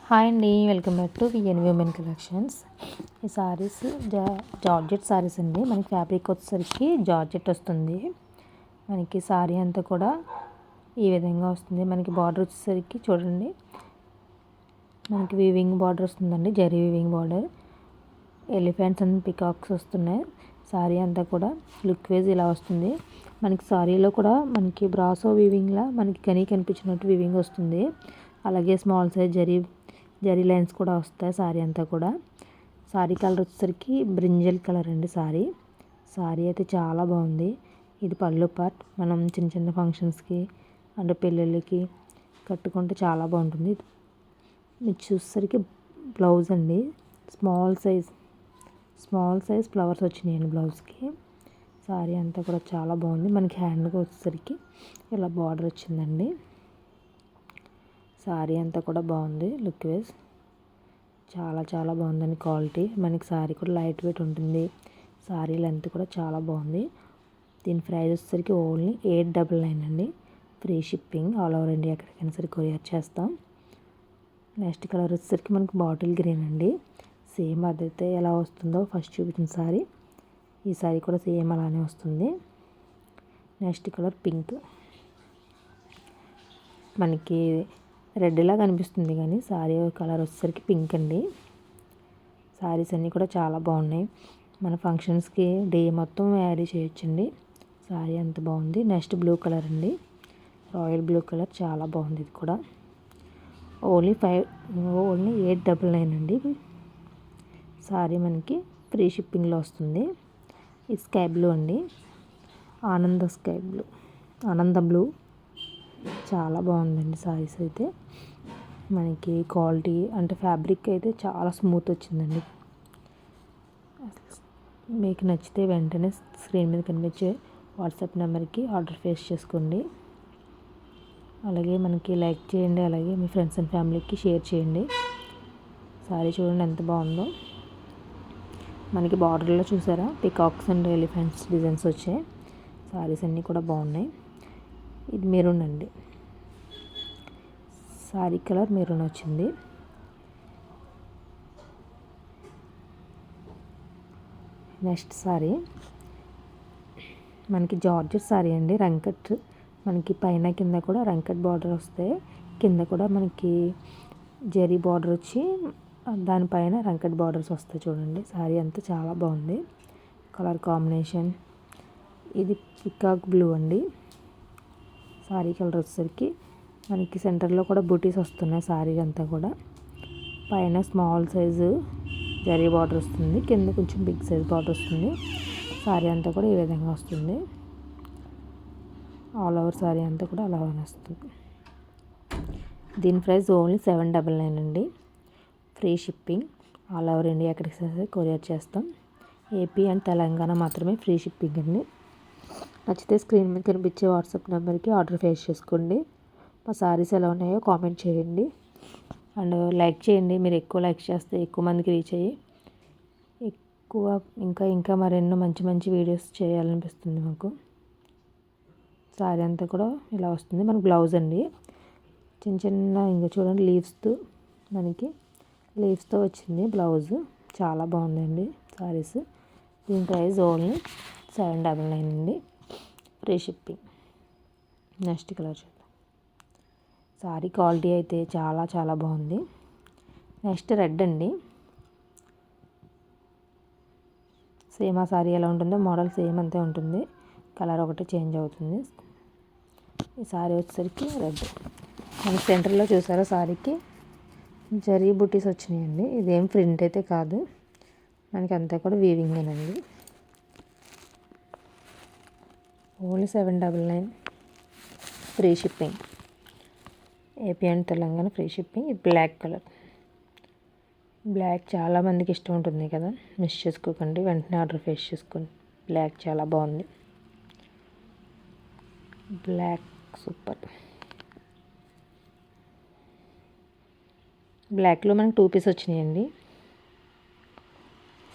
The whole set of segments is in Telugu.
హాయ్ అండి, welcome back to V N women collections. ఈ సారీస్ జార్జెట్ సారీస్ అండి. మనకి ఫ్యాబ్రిక్ వచ్చేసరికి జార్జెట్ వస్తుంది. మనకి సారీ అంతా కూడా ఈ విధంగా వస్తుంది. మనకి బార్డర్ వచ్చేసరికి చూడండి, మనకి వీవింగ్ బార్డర్ వస్తుందండి, zari weaving border. Elephants and peacocks వస్తున్నాయి. సారీ అంతా కూడా లుక్ వేజ్ ఇలా వస్తుంది. మనకి సారీలో కూడా మనకి బ్రాసో వీవింగ్లా మనకి కనిపించినట్టు వీవింగ్ వస్తుంది. అలాగే స్మాల్ సైజ్ జరీ లైన్స్ కూడా వస్తాయి సారీ అంతా కూడా. సారీ కలర్ వచ్చేసరికి బ్రింజల్ కలర్ అండి. సారీ అయితే చాలా బాగుంది. ఇది పళ్ళు పార్ట్. మనం చిన్న చిన్న ఫంక్షన్స్కి అంటే పెళ్ళిళ్ళకి కట్టుకుంటే చాలా బాగుంటుంది. మీరు చూసేసరికి బ్లౌజ్ అండి, స్మాల్ సైజ్ ఫ్లవర్స్ వచ్చినాయండి బ్లౌజ్కి. సారీ అంతా కూడా చాలా బాగుంది. మనకి హ్యాండ్కి వచ్చేసరికి ఇలా బార్డర్ వచ్చిందండి. సారీ అంతా కూడా బాగుంది. లుక్ వైజ్ చాలా బాగుందండి క్వాలిటీ. మనకి సారీ కూడా లైట్ వెయిట్ ఉంటుంది. సారీ లెంత్ కూడా చాలా బాగుంది. దీని ప్రైస్ వచ్చేసరికి ఓన్లీ 899 అండి. Free shipping all over India ఎక్కడికైనా సరే కొరియర్ చేస్తాం. నెక్స్ట్ కలర్ వచ్చేసరికి మనకి బాటిల్ గ్రీన్ అండి. సేమ్ అదైతే ఎలా వస్తుందో ఫస్ట్ చూపించిన సారీ, ఈ సారీ కూడా సేమ్ అలానే వస్తుంది. Next colour pink. మనకి రెడ్లా కనిపిస్తుంది కానీ సారీ కలర్ వచ్చేసరికి పింక్ అండి. సారీస్ అన్నీ కూడా చాలా బాగున్నాయి. మన ఫంక్షన్స్కి డే మొత్తం యారీ చేయొచ్చండి. సారీ అంత బాగుంది. నెక్స్ట్ బ్లూ కలర్ అండి, రాయల్ బ్లూ కలర్, చాలా బాగుంది. ఇది కూడా ఓన్లీ 899 అండి. సారీ మనకి ఫ్రీ షిప్పింగ్లో వస్తుంది. ఇది స్కై బ్లూ అండి, ఆనంద బ్లూ. చాలా బాగుందండి సారీస్ అయితే. మనకి క్వాలిటీ అంటే ఫ్యాబ్రిక్ అయితే చాలా స్మూత్ వచ్చిందండి. మీకు నచ్చితే వెంటనే స్క్రీన్ మీద కనిపించే వాట్సాప్ నెంబర్కి ఆర్డర్ ప్లేస్ చేసుకోండి. అలాగే మనకి లైక్ చేయండి, అలాగే మీ ఫ్రెండ్స్ అండ్ ఫ్యామిలీకి షేర్ చేయండి. సారీ చూడండి ఎంత బాగుందో. మనకి బార్డర్లో చూసారా పికాక్స్ అండ్ ఎలిఫెంట్స్ డిజైన్స్ వచ్చాయి. సారీస్ అన్నీ కూడా బాగున్నాయి. ఇది మెరూన్ అండి, సారీ కలర్ మెరూన్ వచ్చింది. నెక్స్ట్ సారీ మనకి జార్జెట్ సారీ అండి. రంకట్, మనకి పైన కింద కూడా రంకట్ బార్డర్ వస్తాయి. కింద కూడా మనకి జరీ బార్డర్ వచ్చి దానిపైన రంకట్ బార్డర్స్ వస్తాయి. చూడండి సారీ అంతా చాలా బాగుంది. కలర్ కాంబినేషన్ ఇది పికాక్ బ్లూ అండి. సారీ కలర్ వచ్చేసరికి మనకి సెంటర్లో కూడా బూటీస్ వస్తున్నాయి. సారీ అంతా కూడా పైన స్మాల్ సైజు జరీ బార్డర్ వస్తుంది, కింద కొంచెం బిగ్ సైజ్ బార్డర్ వస్తుంది. సారీ అంతా కూడా ఈ విధంగా వస్తుంది. ఆల్ ఓవర్ సారీ అంతా కూడా అలాగే వస్తుంది. దీని ప్రైస్ ఓన్లీ 799 అండి. Free shipping all over India ఎక్కడికి సరే కొరియర్ చేస్తాం. ఏపీ అండ్ తెలంగాణ మాత్రమే ఫ్రీ షిప్పింగ్ అండి. నచ్చితే స్క్రీన్ మీద కనిపించే వాట్సాప్ నెంబర్కి ఆర్డర్ ప్లేస్ చేసుకోండి. మా సారీస్ ఎలా ఉన్నాయో కామెంట్ చేయండి అండ్ లైక్ చేయండి. మీరు ఎక్కువ లైక్ చేస్తే ఎక్కువ మందికి రీచ్ అయ్యి ఇంకా మరెన్నో మంచి వీడియోస్ చేయాలనిపిస్తుంది మాకు. సారీ అంతా కూడా ఇలా వస్తుంది. మనకు బ్లౌజ్ అండి, చిన్న ఇంకా చూడండి లీవ్స్తో వచ్చింది బ్లౌజ్. చాలా బాగుందండి సారీస్. దీని ప్రైస్ ఓన్లీ 799 అండి. Free shipping. నెక్స్ట్ కలర్ చూద్దాం. సారీ క్వాలిటీ అయితే చాలా బాగుంది. నెక్స్ట్ రెడ్ అండి. సేమ్ ఆ సారీ ఎలా ఉంటుందో మోడల్ సేమ్ అంతే ఉంటుంది, కలర్ ఒకటి చేంజ్ అవుతుంది. ఈ సారీ వచ్చేసరికి రెడ్. మనకి సెంటర్లో చూసారా సారీకి జరీ బుటీస్ వచ్చినాయండి. ఇదేం ప్రింట్ అయితే కాదు, మనకి అంతా కూడా వీవింగేనండి. Only 799 free shipping. AP and Telangana free shipping. ఇది బ్లాక్ కలర్. బ్లాక్ చాలామందికి ఇష్టం ఉంటుంది కదా, మిస్ చేసుకోకండి, వెంటనే ఆర్డర్ ప్లేస్ చేసుకోండి. బ్లాక్ చాలా బాగుంది. Black super. బ్లాక్లో మనకి 2 పీస్ వచ్చినాయండి.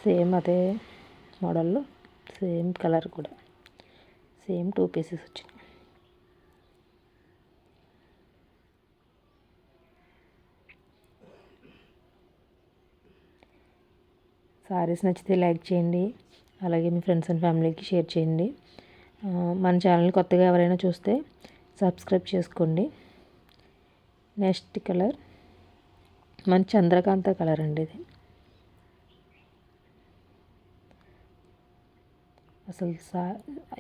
సేమ్ అదే మోడల్లో సేమ్ కలర్ కూడా సేమ్ 2 పీసెస్ వచ్చినాయి. సారీస్ నచ్చితే లైక్ చేయండి, అలాగే మీ ఫ్రెండ్స్ అండ్ ఫ్యామిలీకి షేర్ చేయండి. మన ఛానల్ కొత్తగా ఎవరైనా చూస్తే సబ్స్క్రైబ్ చేసుకోండి. నెక్స్ట్ కలర్ మన చంద్రకాంత కలర్ అండి. ఇది అసలు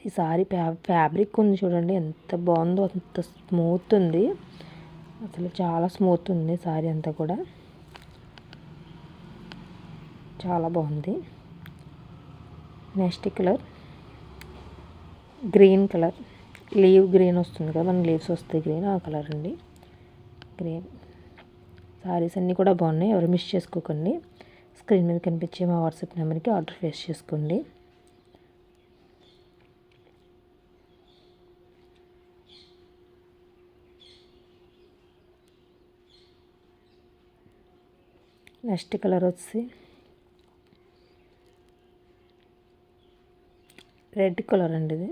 ఈ సారీ ఫ్యాబ్రిక్ ఉంది చూడండి, ఎంత బాగుందో, అంత స్మూత్ ఉంది. అసలు చాలా స్మూత్ ఉంది సారీ అంతా కూడా, చాలా బాగుంది. Next colour green colour, leave green వస్తుంది కదా, మన లీవ్స్ వస్తాయి గ్రీన్, ఆ కలర్ అండి గ్రీన్. సారీస్ అన్నీ కూడా బాగున్నాయి, ఎవరు మిస్ చేసుకోకండి. స్క్రీన్ మీద కనిపించే మా వాట్సాప్ నెంబర్కి ఆర్డర్ ప్లేస్ చేసుకోండి. నెక్స్ట్ కలర్ వచ్చి రెడ్ కలర్ అండి. ఇది